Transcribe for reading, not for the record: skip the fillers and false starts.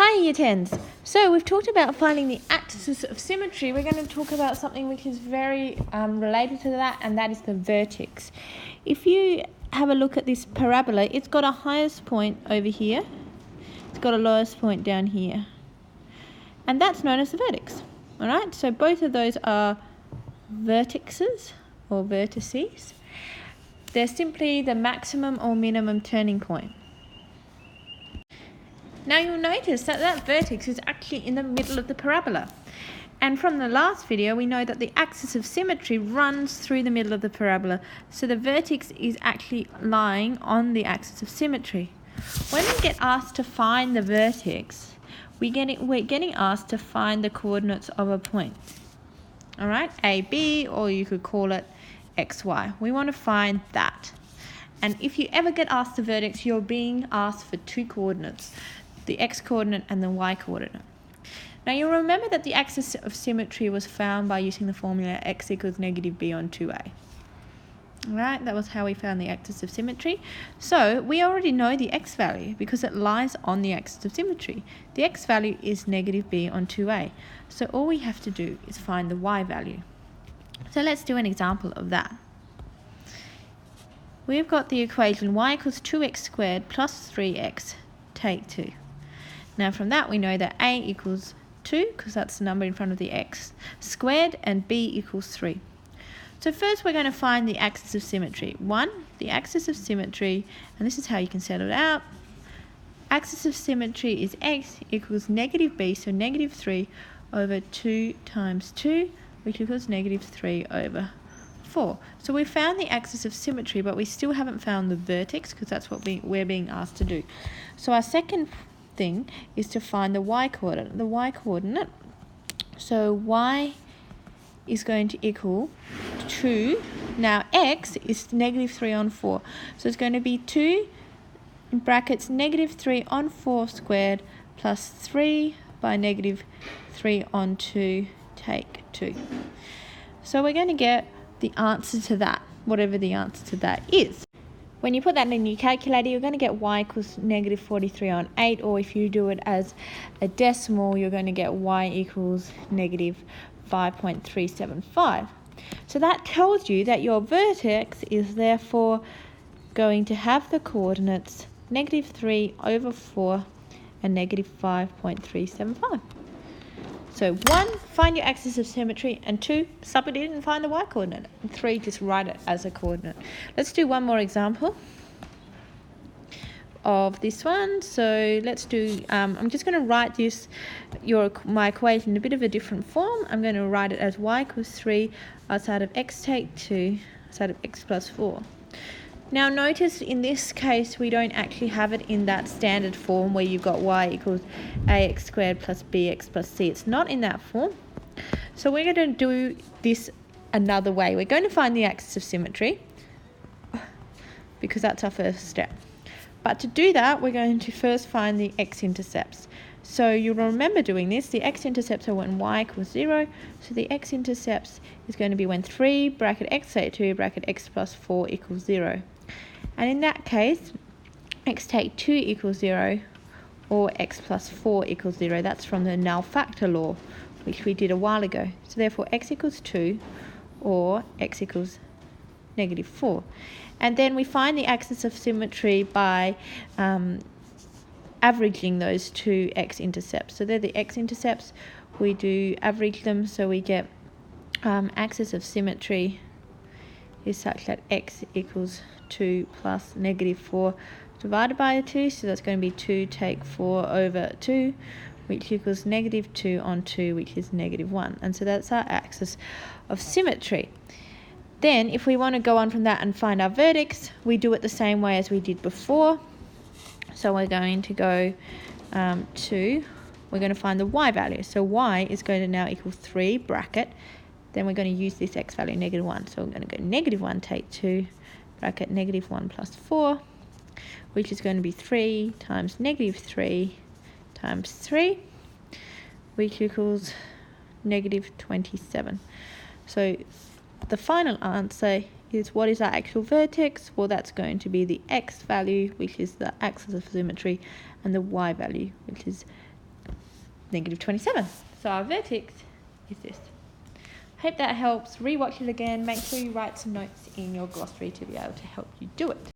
Hi Year 10s. So we've talked about finding the axis of symmetry. We're going to talk about something which is very related to that, and that is the vertex. If you have a look at this parabola, it's got a highest point over here. It's got a lowest point down here. And that's known as the vertex. Alright, so both of those are vertexes or vertices. They're simply the maximum or minimum turning point. Now you'll notice that that vertex is actually in the middle of the parabola. And from the last video, we know that the axis of symmetry runs through the middle of the parabola. So the vertex is actually lying on the axis of symmetry. When we get asked to find the vertex, we're getting asked to find the coordinates of a point. Alright, A, B, or you could call it X, Y. We want to find that. And if you ever get asked the vertex, you're being asked for two coordinates, the X coordinate and the Y coordinate. Now you'll remember that the axis of symmetry was found by using the formula x equals negative b on 2a. Alright, that was how we found the axis of symmetry. So we already know the x value because it lies on the axis of symmetry. The x value is negative b on 2a. So all we have to do is find the y value. So let's do an example of that. We've got the equation y equals 2x squared plus 3x, take 2. Now from that we know that a equals 2 because that's the number in front of the x squared, and b equals 3. So first we're going to find the axis of symmetry. The axis of symmetry, and this is how you can set it out. Axis of symmetry is x equals negative b, so negative 3 over 2 times 2, which equals negative 3 over 4. So we found the axis of symmetry, but we still haven't found the vertex because that's what we're being asked to do. So our second thing is to find the y coordinate. The y coordinate, so y is going to equal 2. Now x is negative 3 on 4. So it's going to be 2 in brackets negative 3 on 4 squared plus 3 by negative 3 on 2, take 2. So we're going to get the answer to that, whatever the answer to that is. When you put that in your calculator, you're going to get y equals negative 43 on 8, or if you do it as a decimal, you're going to get y equals negative 5.375. So that tells you that your vertex is therefore going to have the coordinates negative 3 over 4 and negative 5.375. So 1, find your axis of symmetry, and 2, sub it in and find the y coordinate, and 3, just write it as a coordinate. Let's do one more example of this one. So let's do, I'm just going to write my equation in a bit of a different form. I'm going to write it as y equals 3 outside of x take 2 outside of x plus 4. Now notice in this case we don't actually have it in that standard form where you've got y equals ax squared plus bx plus c. It's not in that form. So we're going to do this another way. We're going to find the axis of symmetry because that's our first step. But to do that, we're going to first find the x-intercepts. So you'll remember doing this. The x-intercepts are when y equals 0. So the x-intercepts is going to be when 3 bracket x take 2 bracket x plus 4 equals 0. And in that case, x take 2 equals 0 or x plus 4 equals 0. That's from the null factor law, which we did a while ago. So therefore x equals 2 or x equals negative 4. And then we find the axis of symmetry by averaging those two x-intercepts. So they're the x-intercepts. We do average them, so we get axis of symmetry is such that x equals 2 plus negative 4 divided by the 2. So that's going to be 2 take 4 over 2, which equals negative 2 on 2, which is negative 1. And so that's our axis of symmetry. Then if we want to go on from that and find our vertex, we do it the same way as we did before. So we're going to go we're going to find the y value. So y is going to now equal 3 bracket. Then we're going to use this x value, negative 1. So we're going to go negative 1 take 2 bracket negative 1 plus 4, which is going to be 3 times negative 3 times 3, which equals negative 27. So the final answer is, what is our actual vertex? Well, that's going to be the x value, which is the axis of symmetry, and the y value, which is negative 27. So our vertex is this. Hope that helps. Rewatch it again. Make sure you write some notes in your glossary to be able to help you do it.